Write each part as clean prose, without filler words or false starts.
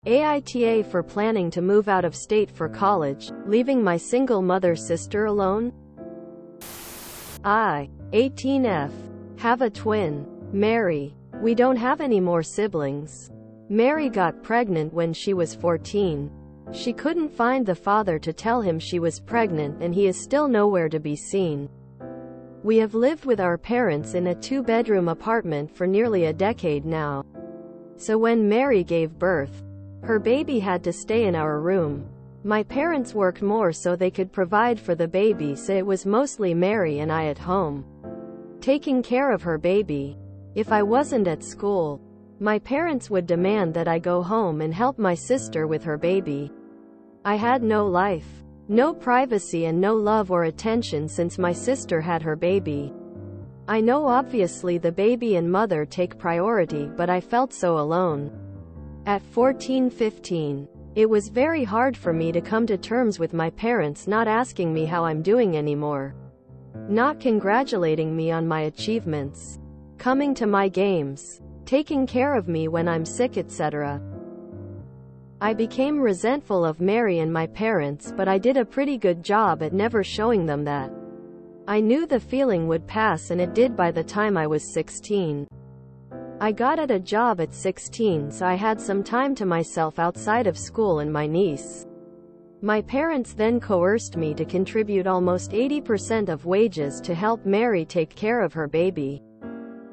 AITA for planning to move out of state for college, leaving my single mother sister alone? I, 18F, have a twin, Mary. We don't have any more siblings. Mary got pregnant when she was 14. She couldn't find the father to tell him she was pregnant, and he is still nowhere to be seen. We have lived with our parents in a 2-bedroom apartment for nearly a decade now. So when Mary gave birth, her baby had to stay in our room. My parents worked more so they could provide for the baby, so it was mostly Mary and I at home, taking care of her baby. If I wasn't at school, my parents would demand that I go home and help my sister with her baby. I had no life, no privacy, and no love or attention since my sister had her baby. I know obviously the baby and mother take priority, but I felt so alone. At 14-15, it was very hard for me to come to terms with my parents not asking me how I'm doing anymore, not congratulating me on my achievements, coming to my games, taking care of me when I'm sick, etc. I became resentful of Mary and my parents, but I did a pretty good job at never showing them that. I knew the feeling would pass, and it did by the time I was 16. I got at a job at 16, so I had some time to myself outside of school and my niece. My parents then coerced me to contribute almost 80% of wages to help Mary take care of her baby.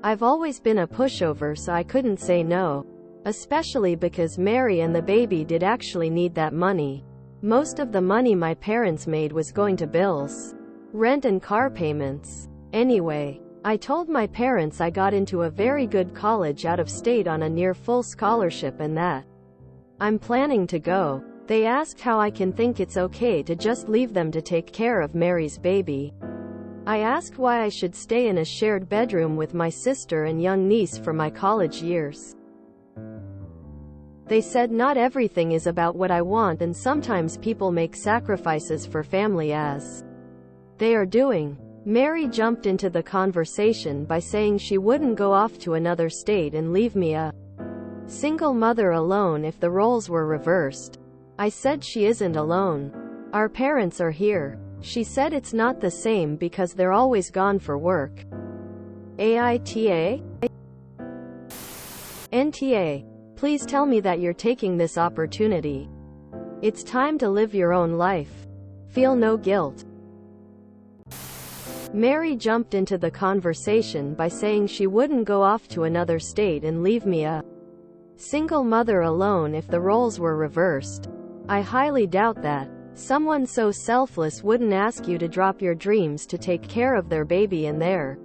I've always been a pushover, so I couldn't say no, especially because Mary and the baby did actually need that money. Most of the money my parents made was going to bills, rent and car payments. Anyway, I told my parents I got into a very good college out of state on a near full scholarship and that I'm planning to go. They asked how I can think it's okay to just leave them to take care of Mary's baby. I asked why I should stay in a shared bedroom with my sister and young niece for my college years. They said not everything is about what I want, and sometimes people make sacrifices for family, as they are doing. Mary jumped into the conversation by saying she wouldn't go off to another state and leave me a single mother alone if the roles were reversed. I said she isn't alone. Our parents are here. She said it's not the same because they're always gone for work. AITA? NTA. Please tell me that you're taking this opportunity. It's time to live your own life. Feel no guilt. Mary jumped into the conversation by saying she wouldn't go off to another state and leave me a single mother alone if the roles were reversed. I highly doubt that. Someone so selfless wouldn't ask you to drop your dreams to take care of their baby and their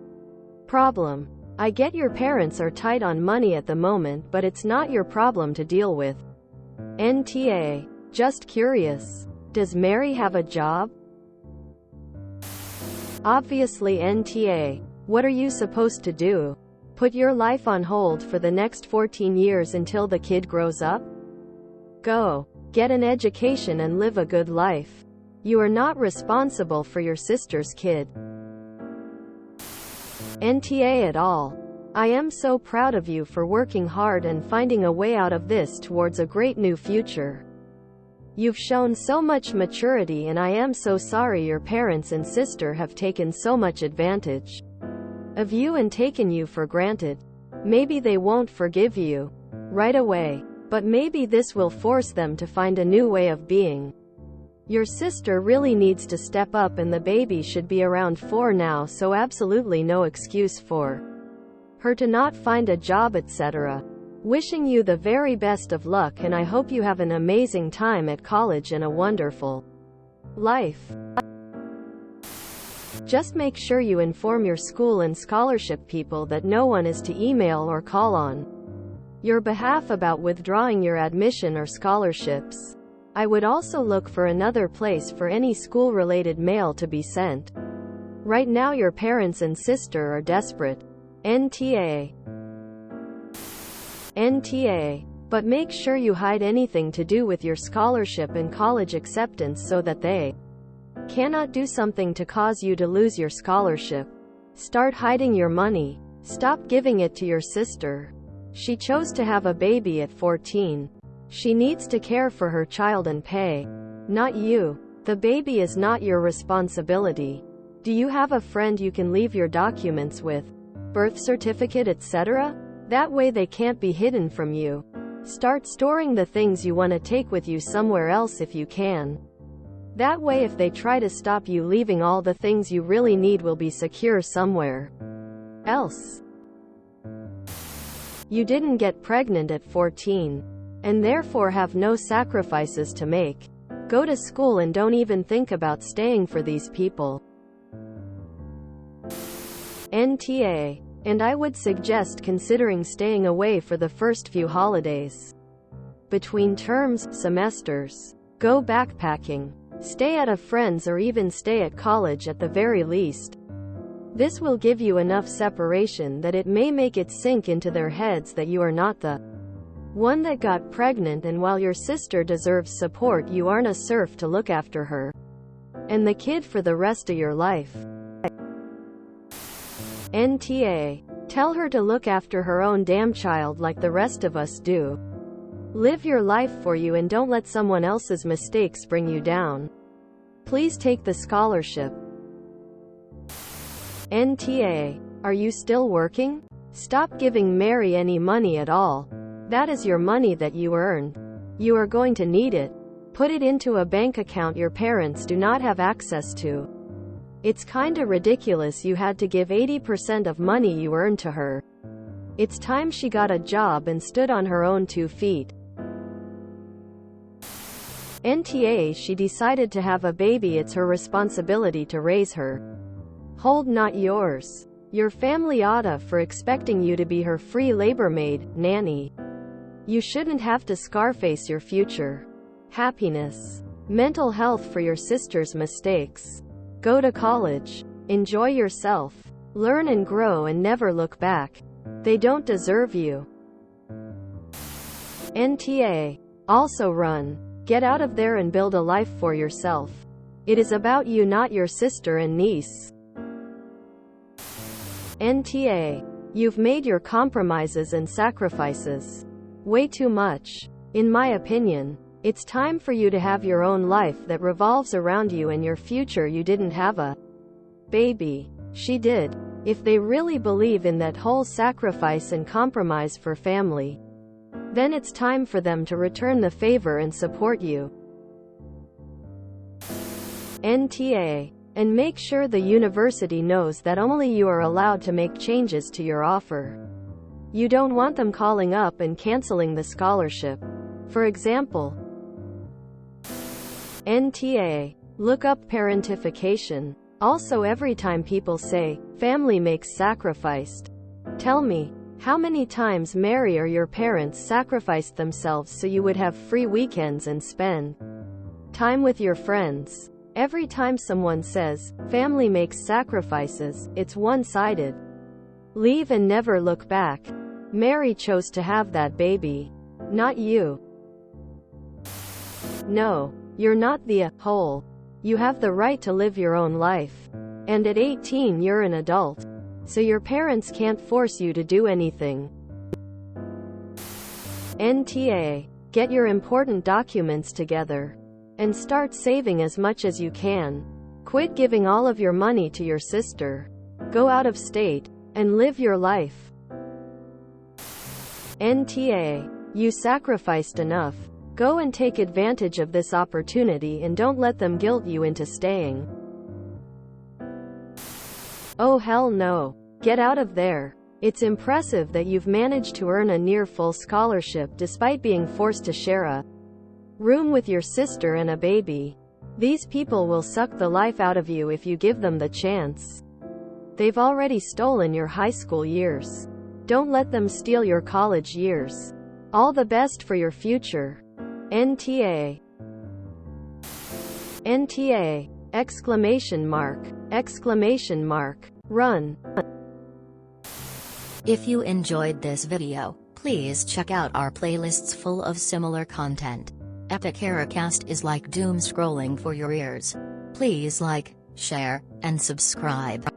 problem. I get your parents are tight on money at the moment, but it's not your problem to deal with. NTA. Just curious. Does Mary have a job? Obviously NTA. What are you supposed to do? Put your life on hold for the next 14 years until the kid grows up? Go. Get an education and live a good life. You are not responsible for your sister's kid. NTA at all. I am so proud of you for working hard and finding a way out of this towards a great new future. You've shown so much maturity, and I am so sorry your parents and sister have taken so much advantage of you and taken you for granted. Maybe they won't forgive you right away, but maybe this will force them to find a new way of being. Your sister really needs to step up, and the baby should be around 4 now, so absolutely no excuse for her to not find a job, etc. Wishing you the very best of luck, and I hope you have an amazing time at college and a wonderful life. Just make sure you inform your school and scholarship people that no one is to email or call on your behalf about withdrawing your admission or scholarships. I would also look for another place for any school-related mail to be sent. Right now your parents and sister are desperate. NTA. NTA. But make sure you hide anything to do with your scholarship and college acceptance so that they cannot do something to cause you to lose your scholarship. Start hiding your money. Stop giving it to your sister. She chose to have a baby at 14. She needs to care for her child and pay, not you. The baby is not your responsibility. Do you have a friend you can leave your documents with? Birth certificate, etc.? That way they can't be hidden from you. Start storing the things you want to take with you somewhere else if you can. That way if they try to stop you leaving, all the things you really need will be secure somewhere else. You didn't get pregnant at 14, and therefore have no sacrifices to make. Go to school and don't even think about staying for these people. NTA. And I would suggest considering staying away for the first few holidays. Between terms, semesters. Go backpacking. Stay at a friend's or even stay at college at the very least. This will give you enough separation that it may make it sink into their heads that you are not the one that got pregnant, and while your sister deserves support, you aren't a serf to look after her and the kid for the rest of your life. NTA. Tell her to look after her own damn child like the rest of us do. Live your life for you and don't let someone else's mistakes bring you down. Please take the scholarship. NTA. Are you still working? Stop giving Mary any money at all. That is your money that you earned. You are going to need it. Put it into a bank account your parents do not have access to. It's kinda ridiculous you had to give 80% of money you earned to her. It's time she got a job and stood on her own 2 feet. NTA. She decided to have a baby, it's her responsibility to raise her. Hold, not yours. Your family oughta for expecting you to be her free labor maid, nanny. You shouldn't have to scarface your future happiness, mental health for your sister's mistakes. Go to college. Enjoy yourself. Learn and grow and never look back. They don't deserve you. NTA. Also run. Get out of there and build a life for yourself. It is about you, not your sister and niece. NTA. You've made your compromises and sacrifices. Way too much. In my opinion. It's time for you to have your own life that revolves around you and your future. You didn't have a baby. She did. If they really believe in that whole sacrifice and compromise for family, then it's time for them to return the favor and support you. NTA. And make sure the university knows that only you are allowed to make changes to your offer. You don't want them calling up and canceling the scholarship. For example, NTA. Look up parentification. Also, every time people say, family makes sacrificed, tell me, how many times Mary or your parents sacrificed themselves so you would have free weekends and spend time with your friends? Every time someone says, family makes sacrifices, it's one-sided. Leave and never look back. Mary chose to have that baby, not you. No. You're not the whole. You have the right to live your own life. And at 18 you're an adult. So your parents can't force you to do anything. NTA. Get your important documents together. And start saving as much as you can. Quit giving all of your money to your sister. Go out of state. And live your life. NTA. You sacrificed enough. Go and take advantage of this opportunity and don't let them guilt you into staying. Oh hell no. Get out of there. It's impressive that you've managed to earn a near full scholarship despite being forced to share a room with your sister and a baby. These people will suck the life out of you if you give them the chance. They've already stolen your high school years. Don't let them steal your college years. All the best for your future. NTA. NTA. Exclamation mark. Exclamation mark. Run. If you enjoyed this video, please check out our playlists full of similar content. AmITheAsshole is like doom scrolling for your ears. Please like, share, and subscribe.